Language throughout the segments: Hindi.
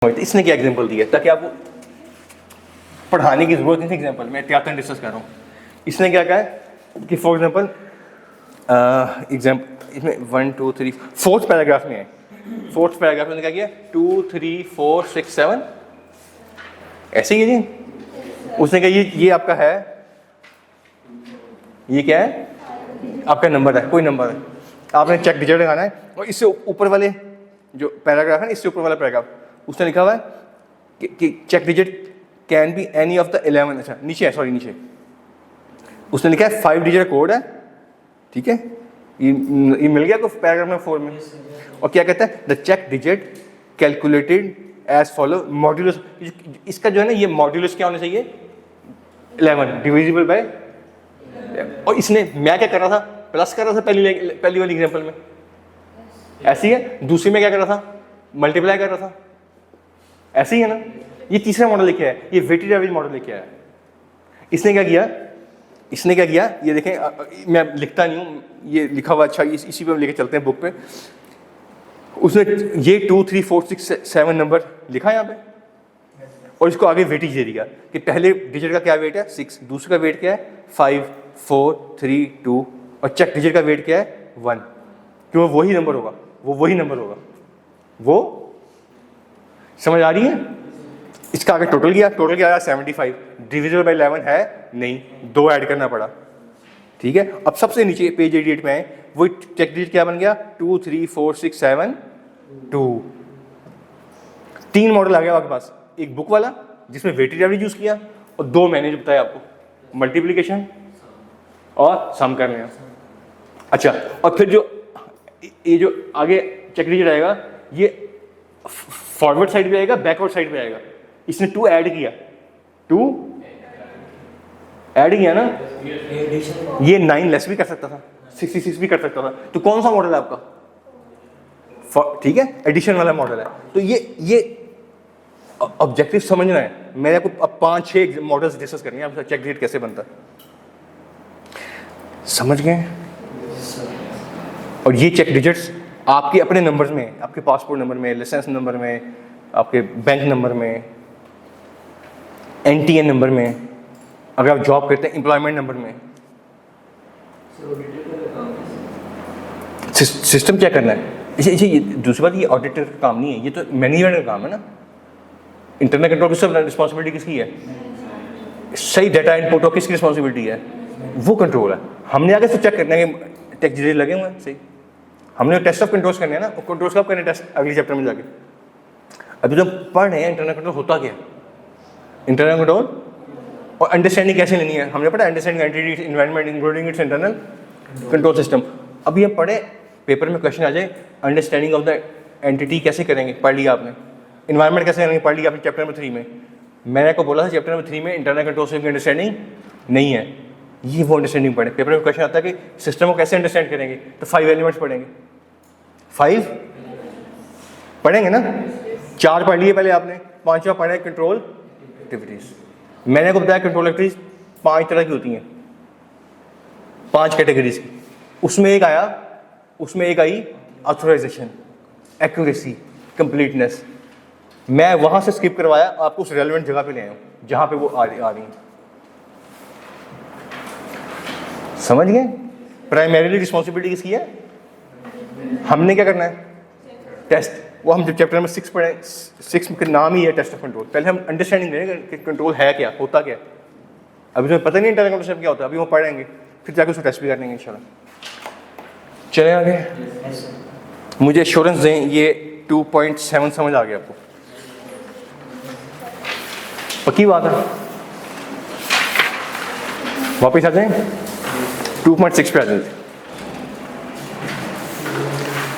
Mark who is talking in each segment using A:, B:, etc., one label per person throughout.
A: इसने क्या एग्जांपल दिया ताकि आपको पढ़ाने की जरूरत नहीं थी। एग्जांपल मैं त्यातन डिस्कस कर रहा हूँ। इसने क्या कहा है कि फॉर एग्जांपल एग्जांपल इसमें 1 2 3 फोर्थ पैराग्राफ में है। फोर्थ पैराग्राफ में क्या किया 2 3 4 6 7 ऐसे ही है जी। उसने कहा ये आपका है, ये क्या है आपका नंबर है, कोई नंबर है, आपने चेक डिजिट लगाना है। और इससे ऊपर वाले जो पैराग्राफ है ना, इससे ऊपर वाला पैराग्राफ उसने लिखा हुआ है कि check digit can be any of the 11। अच्छा नीचे है, सॉरी नीचे उसने लिखा है 5 डिजिट कोड है, ठीक है। ये मिल गया आपको पैराग्राफ में 4 में। और क्या कहता है the check digit calculated as follow modulus. इसका जो है ना ये मॉड्यूलस क्या होना चाहिए 11 डिविजिबल बाय। और इसने मैं क्या कर रहा था प्लस कर रहा था पहली वाली एग्जांपल में, ऐसी है। दूसरी में क्या कर रहा था मल्टीप्लाई कर रहा था, ऐसे ही है ना। ये तीसरा मॉडल लिखा है, ये वेटेड एवरेज मॉडल लिखा है। इसने क्या किया ये देखें, मैं लिखता नहीं हूँ, ये लिखा हुआ अच्छा इसी पे हम लेके चलते हैं बुक पे। उसने ये 2 3 4 6 7 नंबर लिखा यहाँ पे और इसको आगे वेटेज दे दिया कि पहले डिजिट का क्या वेट है 6, दूसरे का वेट क्या है 5 4 3 2 और चेक डिजिट का वेट क्या है 1। क्यों वही नंबर होगा, वो वही नंबर होगा। वो समझ आ रही है। इसका आगे टोटल किया, टोटल क्या आया 75। डिविजिबल बाय 11 है नहीं, 2 ऐड करना पड़ा, ठीक है। अब सबसे नीचे पेज 88 में है वो चेक डिजिट क्या बन गया 2 3 4 6 7 2। 3 मॉडल आ गया आपके पास, एक बुक वाला जिसमें वेटेड एवरेज यूज किया और 2 मैंने जो बताया आपको मल्टीप्लिकेशन और सम करने हैं। अच्छा और फिर जो ये जो आगे चेक डिजिट आएगा ये फॉरवर्ड साइड पे आएगा बैकवर्ड साइड पे आएगा। इसने 2 ऐड किया, 2 ऐड किया ना, ये 9 लेस भी कर सकता था, 66 भी कर सकता था। तो कौन सा मॉडल है आपका, ठीक है एडिशन वाला मॉडल है। तो ये ऑब्जेक्टिव समझना है। मैंने आपको अब 5-6 मॉडल्स डिस्कस करनी है आपके साथ चेक डिजिट कैसे बनता है, समझ गए। और ये चेक डिजिट्स आपके अपने नंबर्स में, आपके पासपोर्ट नंबर में, लाइसेंस नंबर में, आपके बैंक नंबर में, NTN नंबर में, अगर आप जॉब करते हैं एम्प्लॉयमेंट नंबर में। सिस्टम चेक करना है। इसे दूसरी बात ये ऑडिटर का काम नहीं है, ये तो मैनेजमेंट का काम है ना। इंटरनल कंट्रोल की सब रिस्पॉन्सिबिलिटी किसकी है, सही डाटा इनपुट हो किसकी रिस्पॉन्सिबिलिटी है, वो कंट्रोल है। हमने आगे से चेक करना है कि टेक डिजिट लगे हुए हैं सही। हमने टेस्ट ऑफ कंट्रोल्स करने हैं ना, और कंट्रोल्स कब करने टेस्ट अगले चैप्टर में जाके। अभी तो पढ़ रहे हैं इंटरनल कंट्रोल होता क्या, इंटरनल कंट्रोल और अंडरस्टैंडिंग कैसे लेनी है। हमने पढ़ा understanding entity environment including it's internal control system. अभी हम पढ़े पेपर में क्वेश्चन आ जाए अंडरस्टैंडिंग ऑफ द एंटिटी कैसे करेंगे, पढ़ लिया आपने। इन्वायरमेंट कैसे करेंगे, पढ़ लिया आपने चैप्टर नंबर 3 में। मैंने आपको बोला था चैप्टर नंबर 3 में इंटरनल कंट्रोल सिस्टम की अंडरस्टैंडिंग नहीं है, ये वो अंडरस्टैंडिंग पढ़े। पेपर में क्वेश्चन आता है कि सिस्टम को कैसे अंडरस्टैंड करेंगे, तो 5 एलिमेंट्स पढ़ेंगे। 5 पढ़ेंगे ना, 4 पढ़ लिए पहले आपने, 5वां पढ़ा है कंट्रोल एक्टिविटीज। मैंने आपको बताया कंट्रोल एक्टिविटीज 5 तरह की होती हैं, 5 कैटेगरीज की। उसमें एक आई ऑथराइजेशन, एक्यूरेसी, कंप्लीटनेस। मैं वहां से स्किप करवाया, आपको उस रेलेवेंट जगह पे ले आया हूं जहां पे वो आ रही हैं। समझ गए। प्राइमरीली रिस्पॉन्सिबिलिटी किसकी है, हमने क्या करना है टेस्ट। वो हम जब चैप्टर नंबर 6 पढ़े, 6 का नाम ही है टेस्ट ऑफ कंट्रोल। पहले हम अंडरस्टैंडिंग लेंगे कि कंट्रोल है क्या, होता क्या। अभी तो पता नहीं इंटरनल कंट्रोल क्या होता है, अभी वो पढ़ेंगे फिर जाके उसको टेस्ट भी करेंगे इंशाल्लाह। चले आगे। मुझे एश्योरेंस दें ये 2.7 समझ आ गया आपको, पक्की बात है। वापस आ जाए 2.6 पे आ जाए।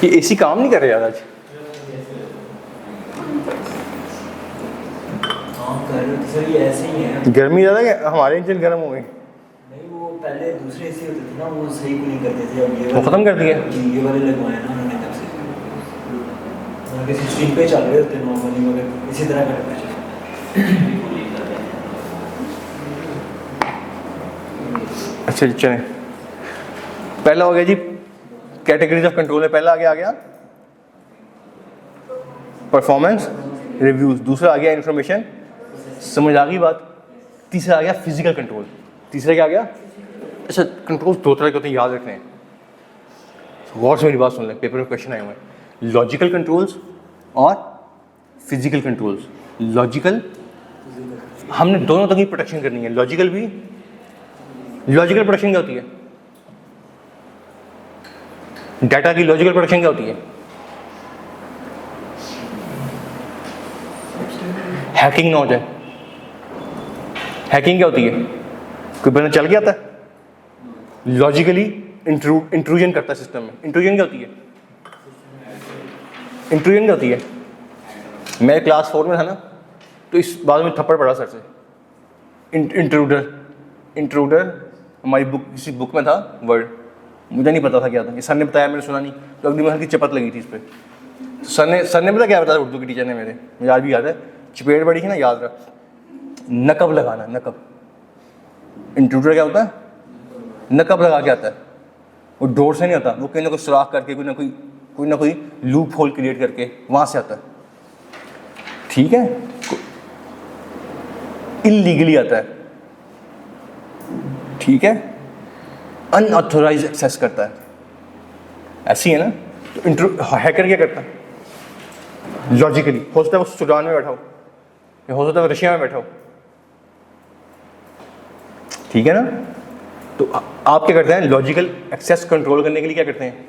A: ये AC काम नहीं कर रहे यार आज,
B: ऐसे ही है।
A: गर्मी ज़्यादा है, हमारे इंजन गर्म हो गए।
B: नहीं वो पहले दूसरे AC होते थे ना, वो सही कूलिंग करते थे। अब ये
A: वो ख़त्म कर दिया
B: जी, ये वाले लगवाए ना उन्होंने तब से। उनके 16 पे चल रहे होते नॉर्मली, मगर इसी तरह करते हैं।
A: अच्छा जी चलें, पहला हो गया जी कैटेगरीज ऑफ कंट्रोल में। पहला आ गया परफॉर्मेंस, रिव्यूज। दूसरा आ गया इन्फॉर्मेशन, समझ आ गई बात। तीसरा आ गया फिजिकल कंट्रोल। तीसरा क्या आ गया? अच्छा, कंट्रोल दो तरह के होते हैं, याद रखने हैं। गौर से मेरी बात सुन लें, पेपर में क्वेश्चन आए हुए हैं। लॉजिकल कंट्रोल्स और फिजिकल कंट्रोल्स। लॉजिकल, हमने दोनों तरह की प्रोटेक्शन करनी है, लॉजिकल भी। लॉजिकल प्रोटेक्शन क्या होती है? डाटा की लॉजिकल प्रोटेक्शन क्या होती है? हैकिंग ना हो जाए। हैकिंग क्या होती है? कोई बंदा चल गया था, लॉजिकली इंट्रूजन करता है सिस्टम में। इंट्रूजन क्या होती है? इंट्रूजन क्या होती है? मैं क्लास 4 में था ना, तो इस बात में थप्पड़ पड़ा सर से। इंट्रूडर हमारी बुक, किसी बुक में था वर्ड, मुझे नहीं पता था क्या था। सर ने बताया, मैंने सुना नहीं, तो अगली बार की चपत लगी थी इस पर। सर ने पता क्या बताया उर्दू के टीचर ने मेरे, मुझे आज भी याद है, चपेट बड़ी थी ना, याद रख, नकब लगाना। नकब, इंट्रूडर क्या होता है? नकब लगा के आता है। वो डोर से नहीं आता, वो कहीं ना कोई सुराख करके, कोई ना कोई लूप होल क्रिएट करके वहाँ से आता है। ठीक है, इलीगली आता है। ठीक है, अनऑथोराइज एक्सेस करता है। ऐसी है ना। तो हैकर क्या करता है? लॉजिकली, हो सकता है वो सूडान में बैठा हो, या हो सकता है वो रशिया में बैठा हो। ठीक है ना। तो आप क्या करते हैं? लॉजिकल एक्सेस कंट्रोल करने के लिए क्या करते हैं?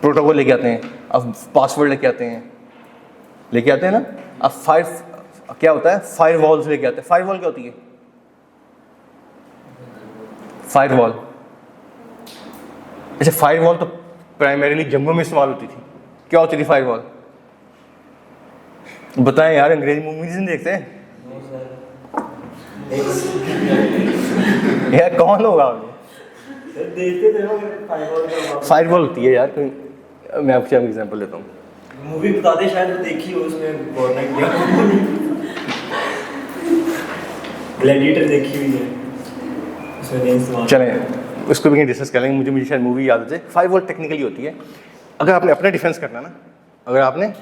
A: प्रोटोकॉल लेके आते हैं, अब पासवर्ड लेके आते हैं ना। अब क्या होता है? फायर वॉल्स लेके आते हैं। फायर वॉल क्या होती है? फायर वॉल, अच्छा, फायर वॉल तो प्राइमरीली जम्मू में इस्तेमाल होती थी। क्या होती थी फायर वॉल? बताएं यार, अंग्रेजी मूवीज नहीं देखते हैं यार, कौन लोग आप? फायर वॉल होती है यार, मैं आपको एग्जांपल देता हूँ।
B: मूवी बता दे, शायद वो देखी हो, उसमें गौर नहीं किया। ग्लैडिएटर देखी हुई है, उसमें नहीं इस्तेमाल।
A: चलें, उसको भी डिस्कस कर लेंगे। मुझे शायद मूवी याद है। फायर वॉल टेक्निकली होती है, अगर आपने अपना डिफेंस करना है ना, अगर आपने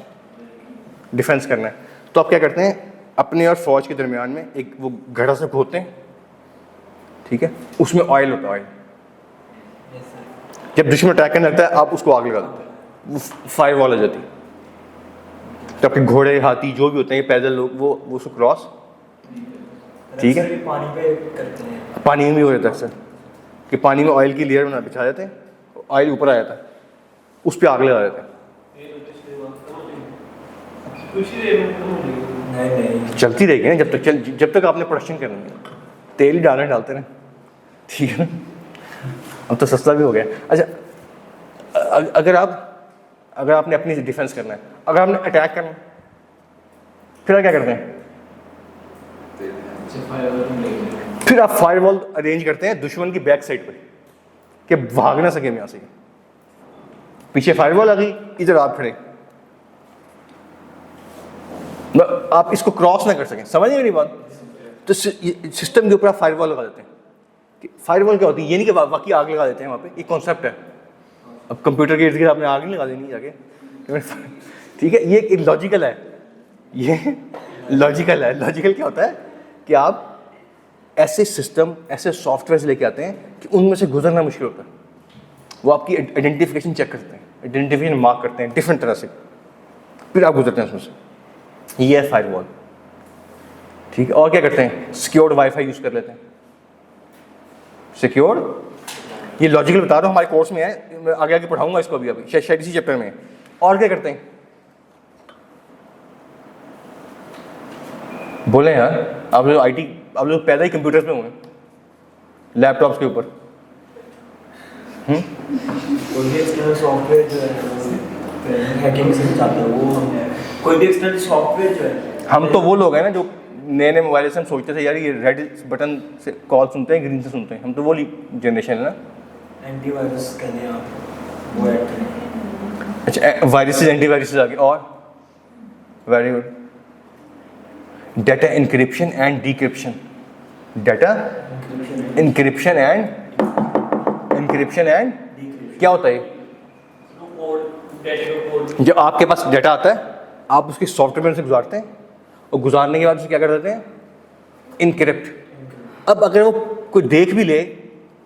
A: डिफेंस करना है तो आप क्या करते हैं? अपने और फौज के दरमियान में एक वो घड़ा से खोदते हैं। ठीक है, उसमें ऑयल होता है। ऑयल, जब दुश्मन अटैक करने लगता है, आप उसको आग लगा देते हैं, वो फायर वॉल आ जाती है। तो आपके घोड़े, हाथी, जो भी होते हैं, पैदल लोग, वो उसको क्रॉस। ठीक है,
B: पानी पे करते हैं।
A: पानी में भी हो जाता है अक्सर कि पानी में ऑयल की लेयर बना बिछा जाते हैं, ऑयल ऊपर आ जाता है, उस पर आग लगा देते हैं।
B: नहीं,
A: चलती रहेगी ना जब तक आपने प्रोडक्शन करनी है। तेल ही डालते रहे। ठीक है ना, अब तो सस्ता भी हो गया। अच्छा, अगर आपने अपनी डिफेंस करना है, अगर आपने अटैक करना है, फिर आप क्या करते हैं? फिर आप फायरवॉल अरेंज करते हैं दुश्मन की बैक साइड पे कि भाग ना सके यहाँ से। पीछे फायरवॉल आ गई, इधर आप खड़े, आप इसको क्रॉस ना कर सकें। समझ गए मेरी बात? तो सिस्टम के ऊपर आप फायरवॉल लगा देते हैं। फायरवॉल क्या होती है? ये नहीं कि बाकी आग लगा देते हैं वहाँ पे, एक कॉन्सेप्ट है। अब कंप्यूटर के इर्द गिर्द आपने आग नहीं लगा देनी जाके। ठीक है, ये एक लॉजिकल है। ये लॉजिकल है। लॉजिकल क्या होता है कि आप ऐसे सिस्टम, ऐसे सॉफ्टवेयर लेके आते हैं कि उनमें से गुजरना मुश्किल होता है। वो आपकी आइडेंटिफिकेशन चेक करते हैं, आइडेंटिफिकेशन मार्क करते हैं डिफरेंट तरह से, फिर आप गुजरते हैं उसमें से। ये है फायरवॉल। ठीक है, और क्या करते हैं? सिक्योर्ड वाईफाई यूज कर लेते हैं। सिक्योर्ड, ये लॉजिकल बता रहा हूँ, हमारे कोर्स में है, मैं आगे आगे पढ़ाऊंगा इसको अभी शायद इसी चैप्टर में। और क्या करते हैं? बोले यार, आप लोग आईटी, आप लोग पैदा ही कंप्यूटर्स में हुए, लैपटॉप्स के ऊपर।
B: कोई भी एक्सटर्नल सॉफ्टवेयर जो है हैकिंग से चाहता है, वो कोई भी एक्सटर्नल सॉफ्टवेयर जो है।
A: हम तो वो लोग हैं ना जो नए मोबाइल से हम सोचते थे यार ये रेड बटन से कॉल सुनते हैं, ग्रीन से सुनते हैं। हम तो वो जनरेशन है ना।
B: एंटीवायरस कहते हैं आप, वो ऐड करें।
A: अच्छा, वायरसेस, एंटीवायरसेस आ गए। और very good, data encryption and decryption. Data encryption and क्या होता है? जब आपके पास डाटा आता है, आप उसके सॉफ्टवेयर में से गुजारते हैं और गुजारने के बाद उसे क्या कर देते हैं, इनक्रिप्ट। अब अगर वो कोई देख भी ले,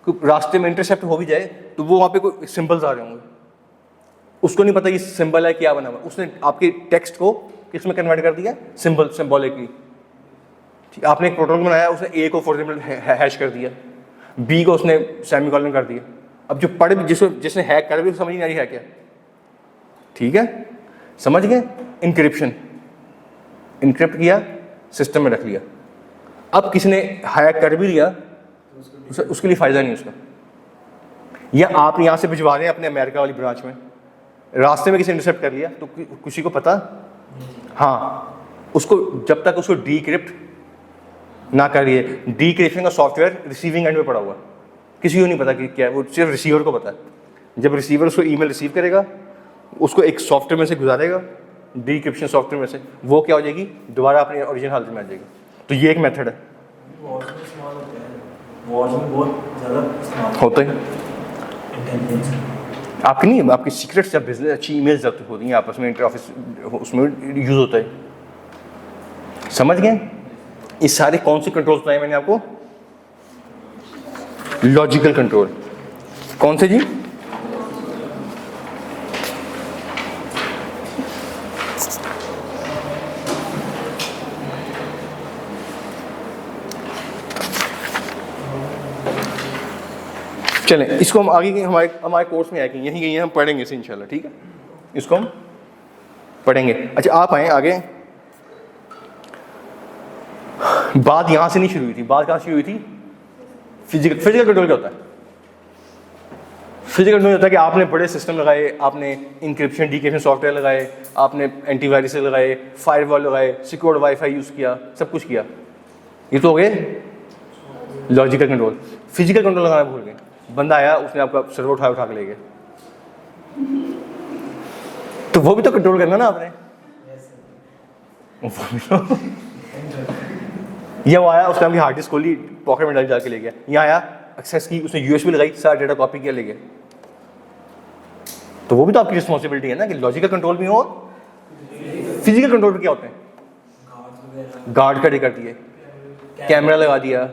A: कोई रास्ते में इंटरसेप्ट हो भी जाए, तो वो वहाँ पे कोई सिंबल्स आ रहे होंगे, उसको नहीं पता ये सिंबल है क्या बना हुआ, उसने आपके टेक्स्ट को किस में कन्वर्ट कर दिया, सिंबॉलिकली। आपने एक प्रोटोकॉल बनाया, उसने ए को फॉर एग्जाम्पल हैश कर दिया, बी को उसने सेमीकोलन कर दिया। अब जो पढ़ जिसने हैक कर भी समझ नहीं आ रही है क्या, ठीक है, समझ गए, इनक्रिप्शन, इनक्रिप्ट किया, सिस्टम में रख लिया। अब किसी ने हैक कर भी लिया, उसके लिए फ़ायदा नहीं उसका। या आप यहाँ से भिजवा रहे हैं अपने अमेरिका वाली ब्रांच में, रास्ते में किसी ने इंटरसेप्ट कर लिया, तो किसी को पता, हाँ, उसको जब तक उसको डीक्रिप्ट ना करिए, डीक्रिप्शन का सॉफ्टवेयर रिसीविंग एंड में पड़ा हुआ, किसी को नहीं पता कि क्या है, वो सिर्फ रिसीवर को पता है। जब रिसीवर उसको ईमेल रिसीव करेगा, उसको एक सॉफ्टवेयर में से गुजारेगा, डीक्रिप्शन सॉफ्टवेयर में से, वो क्या हो जाएगी, दोबारा अपनी ओरिजिनल हालत में आ जाएगी। तो ये एक मेथड है, होता है। आपकी नहीं, आपकी सीक्रेट्स जब बिजनेस अच्छी ईमेल्स जब होती हैं आपस में, इंटर ऑफिस, उसमें यूज होता है। समझ गए? ये सारे कौन से कंट्रोल्स बताए मैंने आपको? Logical control. कौन से जी? चलें, इसको हम आगे हमारे कोर्स में आएंगे, यहीं हम पढ़ेंगे इसे इंशाल्लाह, ठीक है, इसको हम पढ़ेंगे। अच्छा, आप आए आगे। बात यहाँ से नहीं शुरू हुई थी, बात कहाँ शुरू हुई थी? फिजिकल कंट्रोल क्या होता है? फिजिकल कंट्रोल होता है कि आपने बड़े सिस्टम लगाए, आपने इंक्रिप्शन डिक्रिप्शन सॉफ्टवेयर लगाए, आपने एंटीवायरस लगाए, फायरवॉल लगाए, सिक्योर्ड वाईफाई यूज़ किया, सब कुछ किया। ये तो हो गए लॉजिकल कंट्रोल। फिजिकल कंट्रोल लगाना भूल गए। बंदा आया, उसने आपका सर्वर उठा के ले गया, तो वो भी तो कंट्रोल करना ना आपने। ये वो आया, उसने आपकी हार्ड डिस्क खोली, पॉकेट में डाल जाके ले गया। यहाँ आया, एक्सेस की, उसने यूएसबी लगाई, सारा डेटा कॉपी किया, ले गया। तो वो भी तो आपकी रिस्पॉन्सिबिलिटी है ना कि लॉजिकल कंट्रोल भी हो। फिजिकल कंट्रोल पे क्या होते हैं? गार्ड खड़े कर दिए, कैमरा लगा दिया,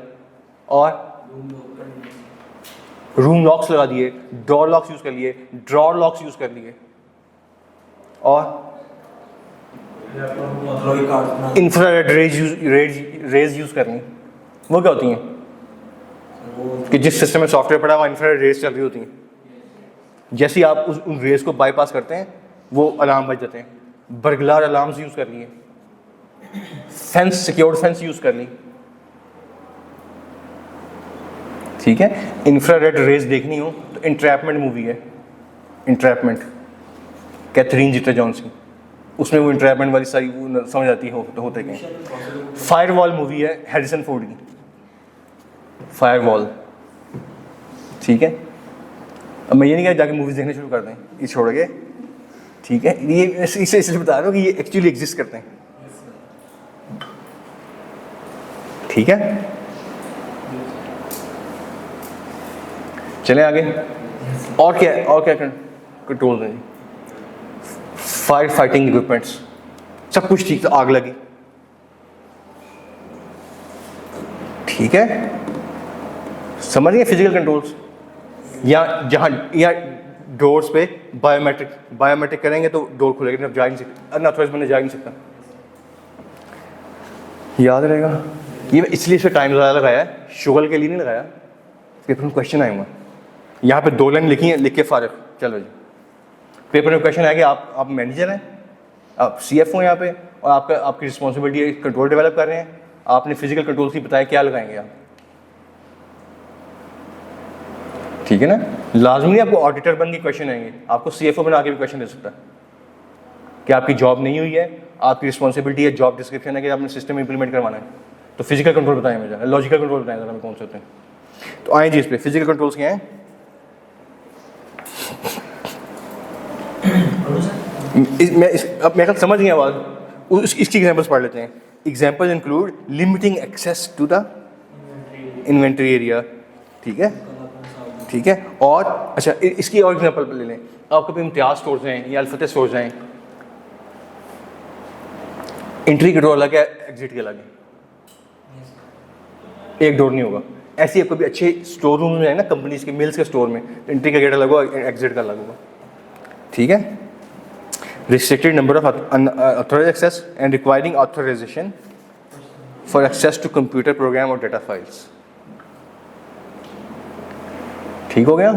A: और रूम लॉक्स लगा दिए, डोर लॉक्स यूज कर लिए, ड्रॉर लॉक्स यूज कर लिए, और इंफ्रारेड रेज यूज करनी। वो क्या होती हैं? कि जिस सिस्टम में सॉफ्टवेयर पड़ा हुआ इंफ्रारेड रेज चल रही होती हैं, जैसे ही आप उन रेज को बाईपास करते हैं, वो अलार्म बज जाते हैं। बर्गलार अलार्म्स यूज कर लिए, फेंस, सिक्योर्ड फेंस यूज कर ली, ठीक है। इंफ्रारेड रेज देखनी हो तो इंट्रैपमेंट मूवी है, इंट्रैपमेंट, कैथरीन जीटा जॉन्स की, उसमें वो इंट्रैपमेंट वाली सारी वो समझ आती है होते कहीं। फायरवॉल मूवी है हैरिसन फोर्ड की, फायरवॉल, ठीक है। अब मैं ये नहीं कह जाके मूवीज देखने शुरू कर दें ये छोड़ के, ठीक है। ये इसे इसलिए बता रहा हूँ कि ये एक्चुअली एग्जिस्ट करते हैं, ठीक है। चले आगे। और क्या कंट्रोल है? फायर फाइटिंग इक्विपमेंट्स, सब कुछ ठीक था, आग लगी, ठीक है, समझ गए फिजिकल कंट्रोल्स। या जहाँ या डोर्स पे बायोमेट्रिक करेंगे तो डोर खुलेगा, जा नहीं सकता, अनऑथराइज्ड बंदा जा नहीं सकता, याद रहेगा। ये इसलिए इसे टाइम ज़्यादा लगाया है, शुगल के लिए नहीं लगाया, पेपर में क्वेश्चन आएंगे। यहाँ पे 2 लाइन लिखी है, लिख के फारग, चलो जी। पेपर में क्वेश्चन आएगा, आप मैनेजर हैं, आप CFO हैं यहाँ पे, और आपकी रिस्पॉन्सिबिलिटी है कंट्रोल डेवलप कर रहे हैं, आपने फिजिकल कंट्रोल की बताया, क्या लगाएंगे आप, ठीक है ना। लाजमी नहीं आपको ऑडिटर बन के क्वेश्चन आएंगे, आपको CFO बना के भी क्वेश्चन दे सकता है कि आपकी जॉब नहीं हुई है, आपकी रिस्पॉन्सिबिलिटी है, जॉब डिस्क्रिप्शन है कि आपने सिस्टम इंप्लीमेंट करवाना है। तो फिजिकल कंट्रोल बताएं मुझे, लॉजिकल कंट्रोल बताएं जरा, कौन से होते हैं। तो आए जी इस पर, फिजिकल कंट्रोल्स क्या हैं? अब मैं समझ गया आवाज़, इसकी एग्जांपल्स पढ़ लेते हैं। Examples include limiting access to the inventory area, ठीक है, ठीक है। और अच्छा, इसकी और एग्जांपल ले लें, आप कभी इम्तियाज स्टोर्स हैं या अल्फतेह स्टोर्स हैं, एंट्री का डोर अलग है, एग्जिट का अलग है, एक डोर नहीं होगा। ऐसे ही आपको भी अच्छे स्टोर रूम में है ना, कंपनीज के मिल्स के स्टोर में, एंट्री का गेट अलग होगा, एग्जिट का अलग होगा। ठीक है। Restricted number of authorised access and requiring authorisation for access to computer program और डेटा फाइल्स। ठीक हो गया,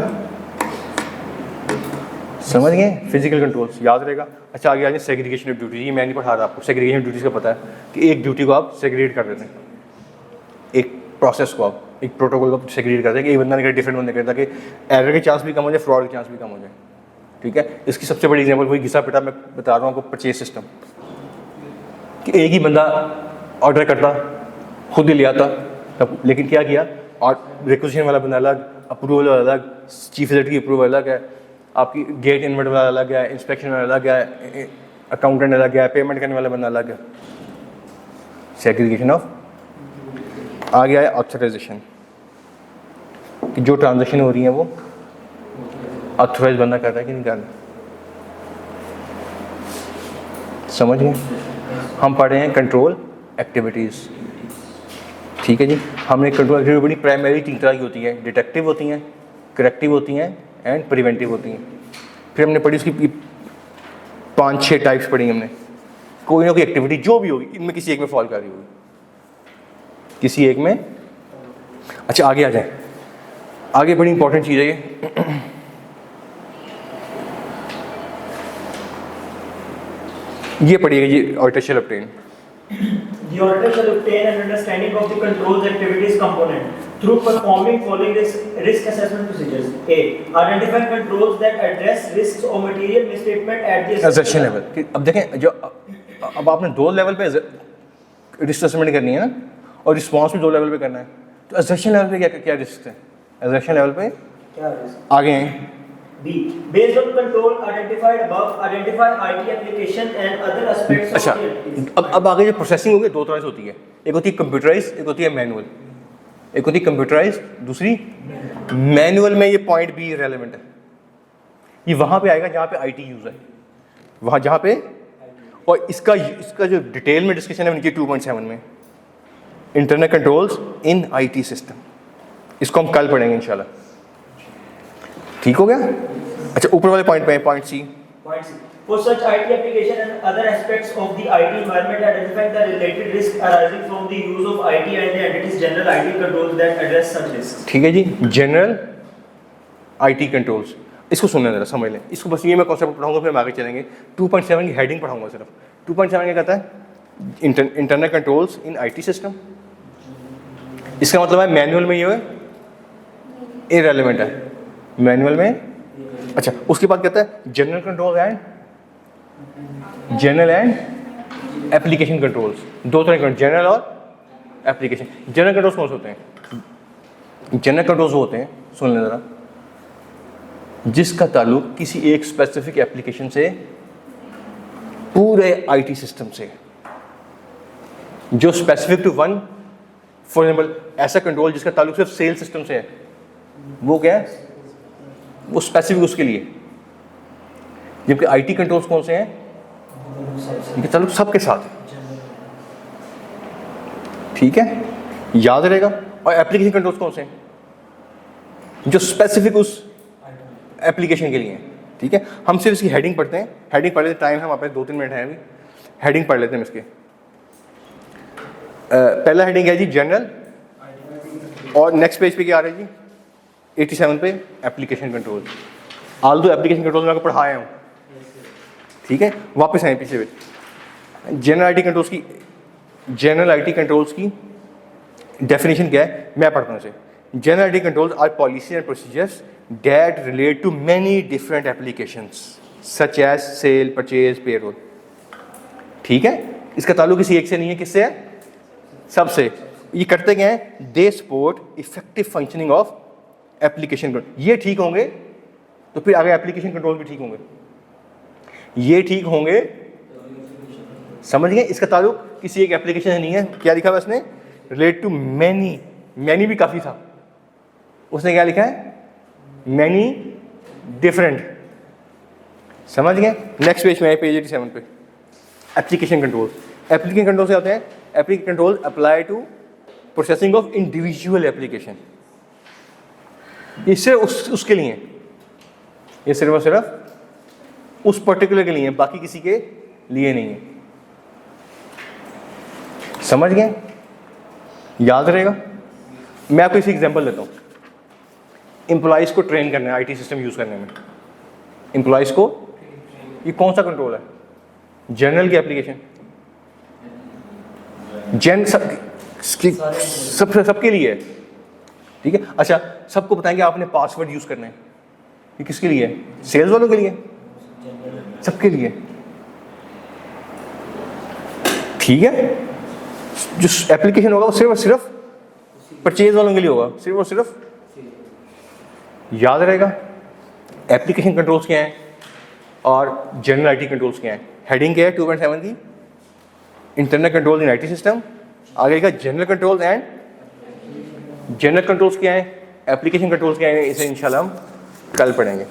A: समझ गए? फिजिकल कंट्रोल्स याद रहेगा। अच्छा आगे आ जाए सेग्रीगेशन ऑफ ड्यूटी। ये मैं नहीं पढ़ा रहा आपको, सेग्रीगेशन ऑफ ड्यूटीज का पता है कि एक ड्यूटी को आप सेग्रीगेट कर देते हैं, एक प्रोसेस को आप, एक प्रोटोकॉल को सेग्रीगेट करते हैं कि एक बंदा नहीं करे, डिफरेंट बंदा करता, कि एरर के चांस भी कम हो जाए, फ्रॉड के चांस भी कम हो जाए। ठीक है। इसकी सबसे बड़ी एग्जांपल वही घिसा पिटा मैं बता रहा हूँ आपको, परचेज सिस्टम, कि एक ही बंदा ऑर्डर करता, खुद ही ले आता, लेकिन क्या किया, और रिक्वेजिशन वाला बंदा अलग, अप्रूवल वाला अलग, चीफ एग्जीक्यूटिव की अप्रूवल अलग है, आपकी गेट इन्वर्ट वाला अलग है, इंस्पेक्शन वाला अलग है, अकाउंटेंट अलग है, पेमेंट करने वाला बंदा अलग है। Segregation of. आ गया है ऑथराइजेशन, कि जो ट्रांजेक्शन हो रही है वो ऑथराइज बंदा कर रहा है कि नहीं कर रहा। समझ गए? हम पढ़ रहे हैं कंट्रोल एक्टिविटीज़। ठीक है जी। हमने कंट्रोल एक्टिविटी बड़ी प्राइमरी 3 तरह की होती है, डिटेक्टिव होती हैं, करेक्टिव होती हैं एंड प्रिवेंटिव होती हैं। फिर हमने पढ़ी उसकी 5-6 टाइप्स पढ़ी हमने। कोई ना कोई एक्टिविटी जो भी होगी इनमें किसी एक में फॉल कर रही होगी, किसी एक में। अच्छा आगे आ जाए, आगे बड़ी इंपॉर्टेंट चीज़ है ये पढ़िएगा जी, auditor shall obtain.
B: The auditor shall obtain an understanding of the controls activities component through performing following risk assessment procedures. A. Identify controls that address risks or material misstatement at the
A: assertion level। अब देखें, जो अब आपने 2 लेवल पे रिस्क असेसमेंट करनी है ना, और रिस्पॉन्स भी 2 लेवल पे करना है। तो असर्शन लेवल पे क्या क्या रिस्क है? असर्शन लेवल पे
B: क्या रिस्क
A: आगे हैं।
B: B. Based on control identified above, identify IT application and other aspects
A: अच्छा,
B: of the activities.
A: अब आगे जो प्रोसेसिंग होगी 2 तरह से होती है, एक होती है कंप्यूटराइज, एक होती है मैनुअल। एक होती है कंप्यूटराइज, दूसरी मैनुअल। में ये पॉइंट भी रेलेवेंट है, ये वहाँ पे आएगा जहाँ पे IT यूज है, वहाँ जहाँ पे। और इसका जो डिटेल में डिस्कशन है उनकी 2.7 में, internal controls in IT system. इसको हम कल पढ़ेंगे इंशाल्लाह। ठीक हो गया? अच्छा ऊपर वाले पॉइंट पे point C.
B: Point C. For such IT application and other aspects of the IT environment, identify the related risk arising from the use of IT and the entity's general IT controls that address such risks.
A: ठीक है जी, जनरल IT कंट्रोल्स। इसको सुनने जरा, समझ लें इसको, बस ये मैं कॉन्सेप्ट पढ़ाऊंगा, फिर हम आगे चलेंगे। 2.7 की हेडिंग पढ़ाऊंगा सिर्फ। 2.7 क्या कहता है? Internal controls in IT system. इसका मतलब है मैनुअल में ये इररेलेवेंट है, मैनुअल में। अच्छा उसके बाद कहता है general control and application controls. 2 तरह के, जनरल और एप्लीकेशन। जनरल कंट्रोल्स कौन से होते हैं? जनरल कंट्रोल्स होते हैं, सुन लें जरा, जिसका ताल्लुक किसी एक स्पेसिफिक एप्लीकेशन से पूरे IT सिस्टम से, जो specific to one. For example ऐसा कंट्रोल जिसका ताल्लुक सिर्फ सेल सिस्टम से है, वो क्या है? वो स्पेसिफिक उसके लिए। जबकि IT कंट्रोल्स कौन से हैं? इनके ताल्लुक सबके साथ है। ठीक है, याद रहेगा। और एप्लीकेशन कंट्रोल्स कौन से हैं? जो स्पेसिफिक उस एप्लीकेशन के लिए हैं। ठीक है, हम सिर्फ इसकी हेडिंग पढ़ते हैं। हेडिंग पढ़ लेते, टाइम हम आप 2-3 मिनट है अभी, हेडिंग पढ़ लेते हैं इसके। पहला हेडिंग है जी जनरल, और नेक्स्ट पेज पे क्या आ रहा है जी? 87 पे एप्लीकेशन कंट्रोल। आल दो एप्लीकेशन कंट्रोल मैं आपको पढ़ाया हूँ। ठीक है, वापस आए पीछे पे। जनरल IT कंट्रोल्स की, जनरल IT कंट्रोल्स की डेफिनेशन क्या है, मैं पढ़ता हूँ इसे। General IT controls are policies and procedures that relate to many different applications such as sale, purchase, payroll. ठीक है, इसका ताल्लुक किसी एक से नहीं है, किससे है? सबसे। ये करते क्या हैं? They support effective functioning of application control. ये ठीक होंगे तो फिर आगे एप्लीकेशन कंट्रोल भी ठीक होंगे, ये ठीक होंगे। समझ गए? इसका ताल्लुक किसी एक एप्लीकेशन से नहीं है। क्या लिखा हुआ इसने? Relate to many. मैनी भी काफ़ी था, उसने क्या लिखा है? Many different. समझ गए? नेक्स्ट पेज में है, पेज 87 पे एप्लीकेशन कंट्रोल। एप्लीकेशन कंट्रोल से आते हैं, application control apply to processing of individual application. इससे उसके लिए, ये सिर्फ और सिर्फ उस पर्टिकुलर के लिए, बाकी किसी के लिए नहीं है। समझ गए? याद रहेगा। मैं आपको इसी एग्जांपल देता हूँ। एम्प्लॉइज़ को ट्रेन करना है आईटी सिस्टम यूज़ करने में। एम्प्लॉइज़ को, ये कौन सा कंट्रोल है? जनरल की एप्लीकेशन, सबके लिए है, ठीक है। अच्छा, सबको बताएंगे आपने पासवर्ड यूज़ करना है, ये किसके लिए है? सेल्स वालों के लिए, सबके लिए, ठीक है। जो एप्लीकेशन होगा वो सिर्फ और सिर्फ परचेज वालों के लिए होगा, सिर्फ और सिर्फ। याद रहेगा एप्लीकेशन कंट्रोल्स क्या हैं और जनरल आईटी कंट्रोल्स क्या हैं। हेडिंग क्या है 2.7 की? Internal control in IT system. आगे का general controls and general controls क्या है, एप्लीकेशन कंट्रोल्स क्या है, इसे इंशाल्लाह हम कल पढ़ेंगे।